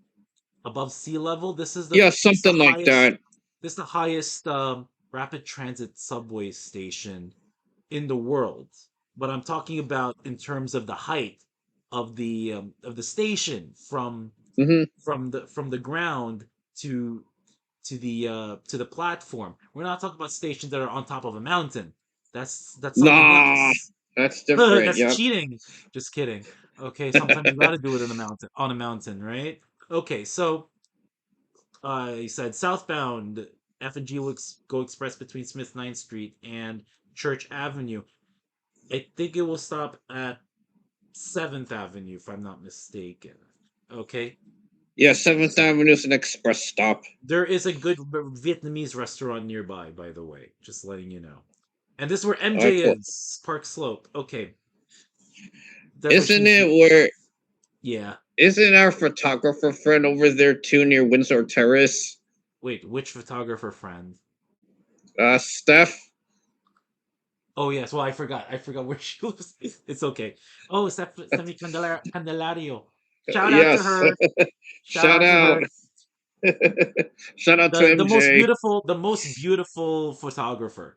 sea level. Yeah, This is the something like highest that. this is the highest rapid transit subway station in the world. But I'm talking about in terms of the height of the station Hmm. from the ground to to the platform. We're not talking about stations that are on top of a mountain. That's something Nah, else. that's different. That's Yep. cheating. Just kidding. Okay, sometimes you got to do it on a mountain, right? Okay, so I said southbound F and G will go express between Smith 9th Street and Church Avenue. I think it will stop at 7th Avenue, if I'm not mistaken. Okay. Yeah, 7th Avenue is an express stop. There is a good Vietnamese restaurant nearby, by the way. Just letting you know. And this is where MJ Cool. is, Park Slope. Okay. That's where Isn't she's. it where? Yeah. Isn't our photographer friend over there too near Windsor Terrace? Wait, which photographer friend? Steph. Oh yes. Well, I forgot where she lives. It's okay. Oh, Stephanie Candelario. Shout out to Yes. her. Shout Shout out to out. her. Shout out to The MJ. the most beautiful photographer.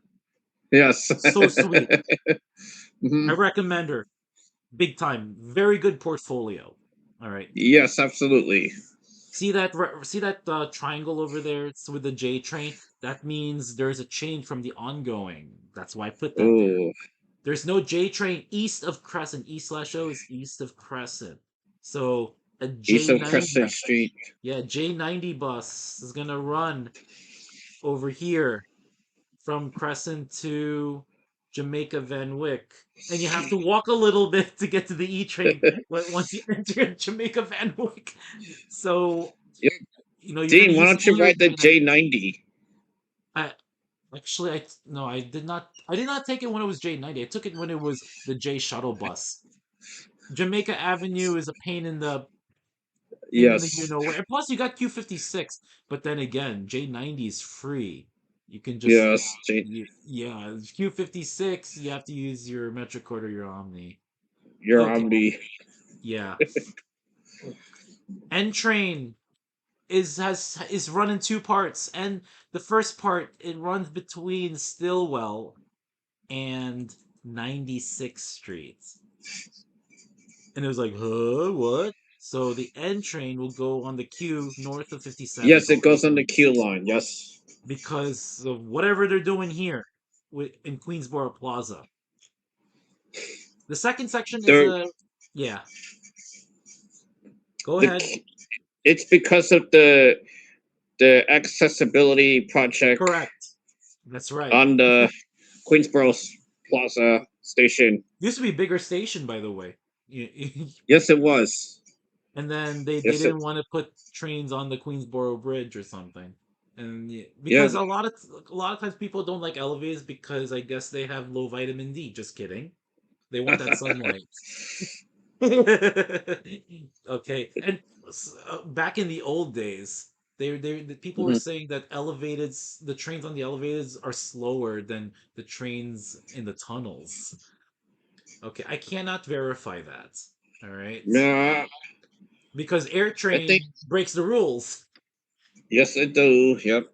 Yes. So sweet. Hmm. I recommend her big time. Very good portfolio. All right. Yes, absolutely. See that triangle over there? It's with the J train. That means there's a change from the ongoing. That's why I put that there. Oh, There's no J train east of Crescent. E/O is east of Crescent. So a east of Crescent J90, Street. yeah, J90 bus is gonna run over here from Crescent to Jamaica Van Wyck. And you have to walk a little bit to get to the E train once you enter Jamaica Van Wyck. So, Yep. you're gonna Dean, why use don't you only the ride the J90. J90? I actually I no, I did not. I did not take it when it was J90. I took it when it was the J shuttle bus. Jamaica Avenue is a pain in the Yes. where. And plus, you got Q56. But then again, J90 is free. You can just Yes. yeah, Q56. You have to use your MetroCard or your Omni. You're Okay, on me. yeah. N train is run in two parts, and the first part it runs between Stillwell and 96th Street. And it was like, huh, what? So the N train will go on the queue north of 57th. Yes, it goes on the Q line. Yes. Because of whatever they're doing here in Queensboro Plaza. The second section is yeah. Go ahead. It's because of the accessibility project. Correct. That's right. On the Queensboro Plaza station. Used to be a bigger station, by the way. Yes, it was. And then they didn't want to put trains on the Queensboro Bridge or something. And because a lot of times people don't like elevators because I guess they have low vitamin D. Just kidding. They want that sunlight. Okay, and back in the old days, the people were saying that the trains on the elevateds are slower than the trains in the tunnels. Okay, I cannot verify that. All right. Yeah. Because AirTrain breaks the rules. Yes, it do. Yep.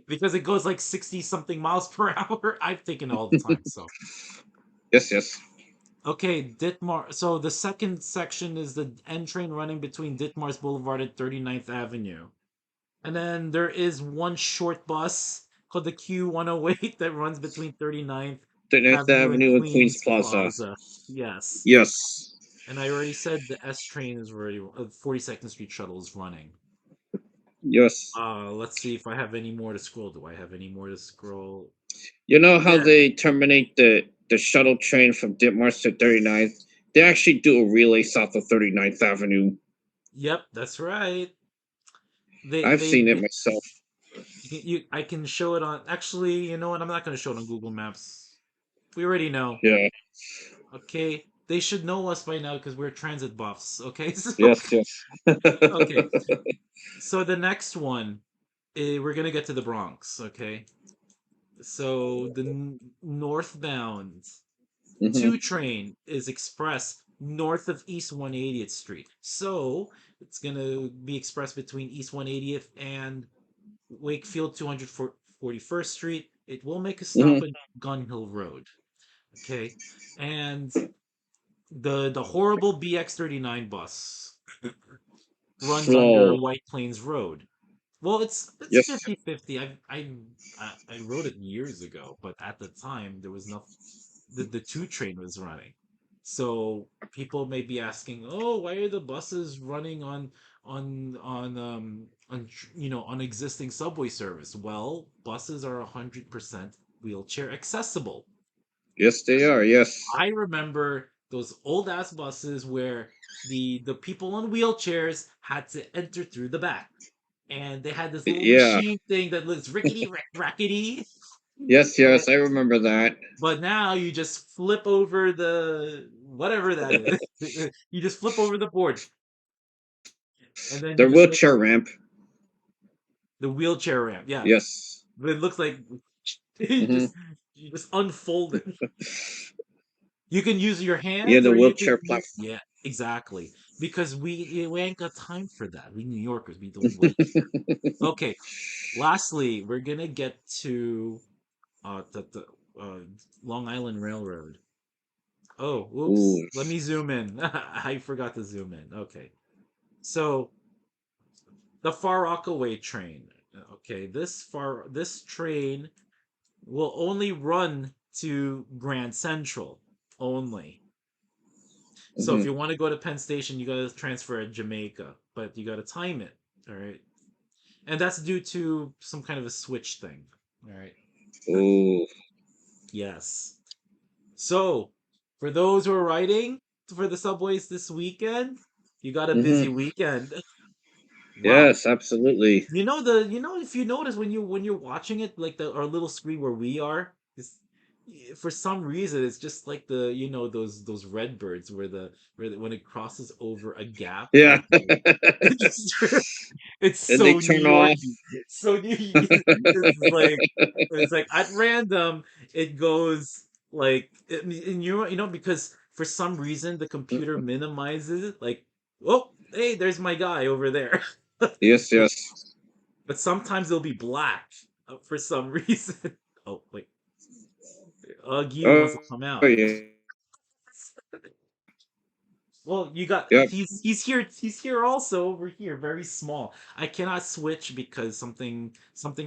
Because it goes like 60 something miles per hour. I've taken it all the time, so. Yes. Okay, Ditmar. So the second section is the N train running between Ditmars Boulevard and 39th Avenue. And then there is one short bus called the Q108 that runs between 39th Avenue and Queens Plaza. Yes. Yes. And I already said the S train is already 42nd Street shuttle is running. Yes. Let's see if I have any more to scroll. Do I have any more to scroll? You know how they terminate the shuttle train from Ditmars to 39th? They actually do a relay south of 39th Avenue. Yep, that's right. I've seen it myself. I can show it on. Actually, you know what? I'm not going to show it on Google Maps. We already know. Yeah. Okay, they should know us by now because we're transit buffs. Okay. So, yes. Okay. So the next one, we're gonna get to the Bronx. Okay. So the northbound 2 train is express north of East 180th Street. So it's gonna be express between East 180th and Wakefield 241st Street. It will make a stop at Gun Hill Road. Okay. And the horrible BX39 bus runs under White Plains Road. Well, it's 50-50. I wrote it years ago, but at the time there was no the 2 train was running. So people may be asking, "Oh, why are the buses running on existing subway service?" Well, buses are 100% wheelchair accessible. Yes, they are. Yes. I remember those old ass buses where the people on wheelchairs had to enter through the back, and they had this little machine thing that looks rickety rackety. Yes, I remember that. But now you just flip over the whatever that is. You just flip over the board, and then the wheelchair ramp. The wheelchair ramp, yeah. Yes. But it looks like you just unfold it. You can use your hands. Yeah, the wheelchair platform. Yeah, exactly. Because we ain't got time for that. We New Yorkers, we don't like that. Okay. Lastly, we're gonna get to the Long Island Railroad. Oh, oops. Ooh. Let me zoom in. I forgot to zoom in. Okay. So the Far Rockaway train. Okay, this train will only run to Grand Central only. So if you want to go to Penn Station, you got to transfer at Jamaica, but you got to time it. All right. And that's due to some kind of a switch thing. All right. Ooh. Yes. So, for those who are riding for the subways this weekend, you got a busy weekend. Wow. Yes, absolutely. If you notice when you're watching it, like our little screen where we are, for some reason it's just like those red birds when it crosses over a gap. Yeah. It's so New York. So it's like at random it goes like and because for some reason the computer minimizes it like, oh, hey, there's my guy over there. Yes, but, yes. but sometimes it'll be black for some reason. Oh wait, Guy wants to Oh, come out. yeah. Well, you got Yep. he's here also over here, very small. I cannot switch because something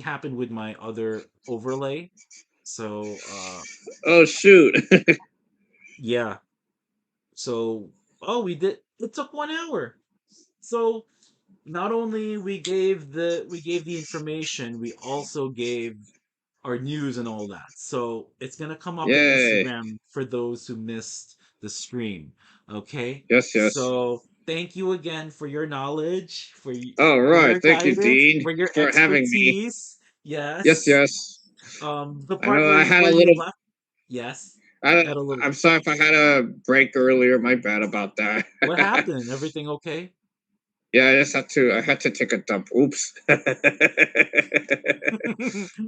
happened with my other overlay. So Oh, shoot. yeah. So oh we did it took 1 hour. So not only we gave the information, we also gave our news and all that. So it's gonna come up in Yay. Instagram for those who missed the stream. Okay. Yes, yes. So thank you again for your knowledge, All for right. your Thank you, guidance, Dean, for your for having me. expertise. Yes, Yes. yes. The I part know I had a where you little. left. Yes. I, Had a little. I'm sorry if I had a break earlier. My bad about that. What happened? Everything okay? Yeah, I just had to. I had to take a dump. Oops.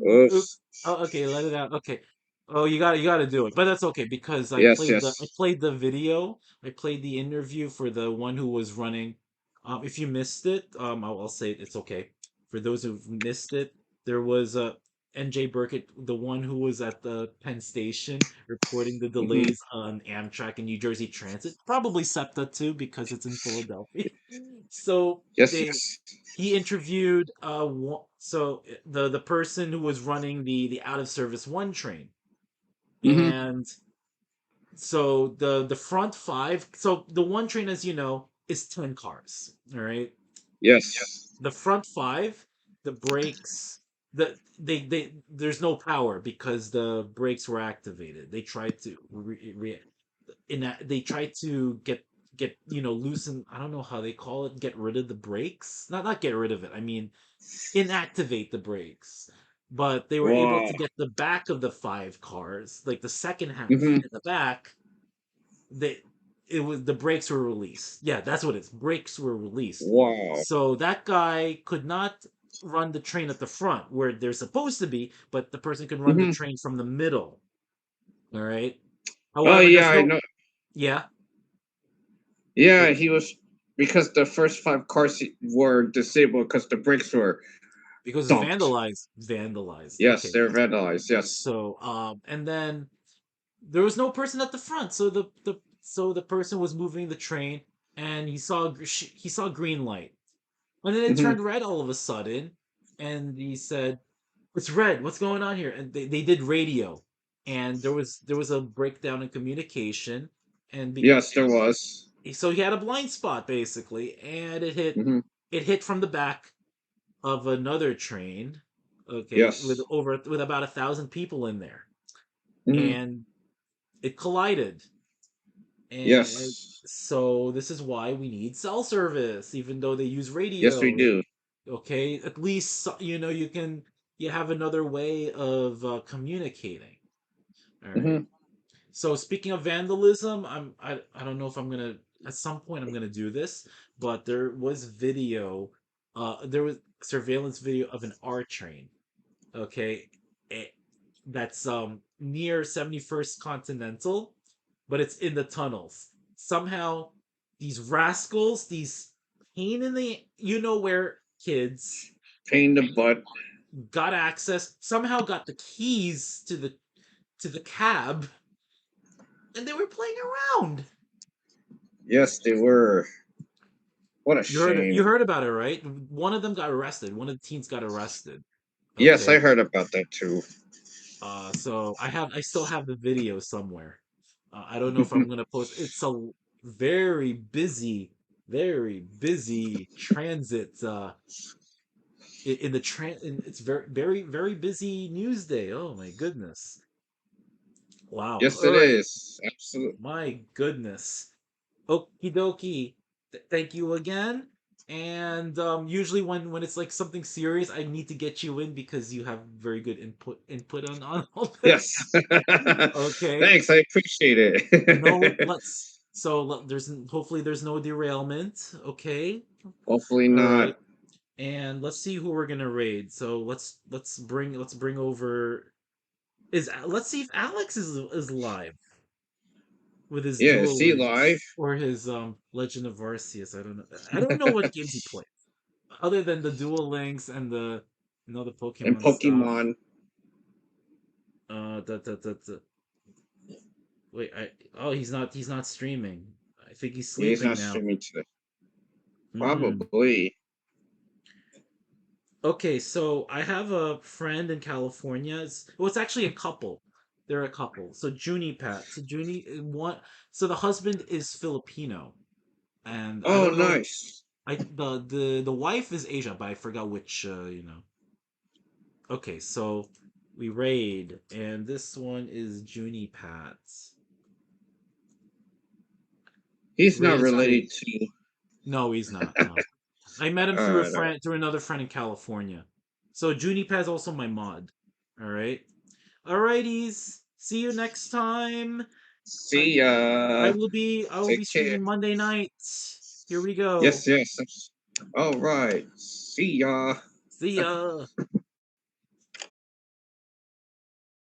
Oop. Oops. Oh, okay, let it out. Okay. Oh, you got to do it. But that's okay because Yes, I yes. played the video. I played the interview for the one who was running. If you missed it, I'll say it's okay. For those who've missed it, there was NJ Burkett, the one who was at the Penn Station reporting the Hmm. delays on Amtrak and New Jersey Transit, probably SEPTA too because it's in Philadelphia. So Yes, they yes. he interviewed the person who was running the out of service one train, Hmm. and so the front five, so the one train, as you know, is 10 cars, all right. Yes. The front five, the brakes, they there's no power because the brakes were activated. They tried to they tried to get loosen, I don't know how they call it, get rid of the brakes, not get rid of it, I mean inactivate the brakes. But they were able Wow. to get the back of the five cars, like the second half Hmm. in the back. They it was the brakes were released. Yeah, that's what it is. Brakes were released. Wow. So that guy could not run the train at the front where they're supposed to be, but the person can run the Hmm. train from the middle. All right. Oh However, yeah, there's I no know. yeah. Yeah, What he was because the first five cars were disabled because the brakes were because it's dumped. vandalized. Yes, Okay. they're vandalized. Yes. So and then there was no person at the front, so the person was moving the train, and he saw green light, and then it Hmm. turned red all of a sudden, and he said, "It's red. What's going on here?" And they did radio, and there was a breakdown in communication, and Yes, there was. so he had a blind spot basically, and Hmm. it hit from the back of another train, okay, Yes. with about 1,000 people in there, Hmm. and it collided. And Yes. so this is why we need cell service, even though they use Yes, we radio. do. Okay, at least you have another way of communicating. All right. Hmm. So speaking of vandalism, I don't know if I'm gonna at some point I'm gonna do this, but there was surveillance video of an R train. Okay, eh, that's near 71st Continental, but it's in the tunnels. Somehow these rascals, these pain in the where kids Pain in the butt. got access, somehow got the keys to the cab, and they were playing around. Yes, they were. What a You shame. heard about it, right? One of them got arrested. One of the teens got arrested. Yes, I Okay. heard about that too. So I still have the video somewhere. I don't know if I'm gonna post. It's a very very busy transit. In the it's very busy news day. Oh my goodness! Wow. Yes, All it right. is. Absolutely. My goodness. Okie dokie. Thank you again. And usually when it's like something serious, I need to get you in because you have very good input on all Yes. this. Okay. Thanks. I appreciate No, it. hopefully there's no derailment. Okay. Hopefully All not. right. And let's see who we're gonna raid. So let's bring over let's see if Alex is live. with his Yeah, Duel see Links live. or his Legend of Arceus. I don't know what games he plays other than the Duel Links and the the And Pokemon stuff. Pokemon. Wait, he's not streaming. I think he's Yeah, he's sleeping not now. streaming today. Mm. Probably. Okay, so I have a friend in California. It's actually a couple. They're a couple. So Junipat. So the husband is Filipino, and I Oh, don't know. nice. The wife is Asia, but I forgot which. Okay, so we raid, and this one is Junipat. He's not Raid is related great. to. No, he's not. No, I met him through through another friend in California. So Junipat's also my mod. All right. Alrighties. See you next time. See ya. I will be Take streaming care. Monday nights. Here we go. Yes, yes. All right. See ya. See ya.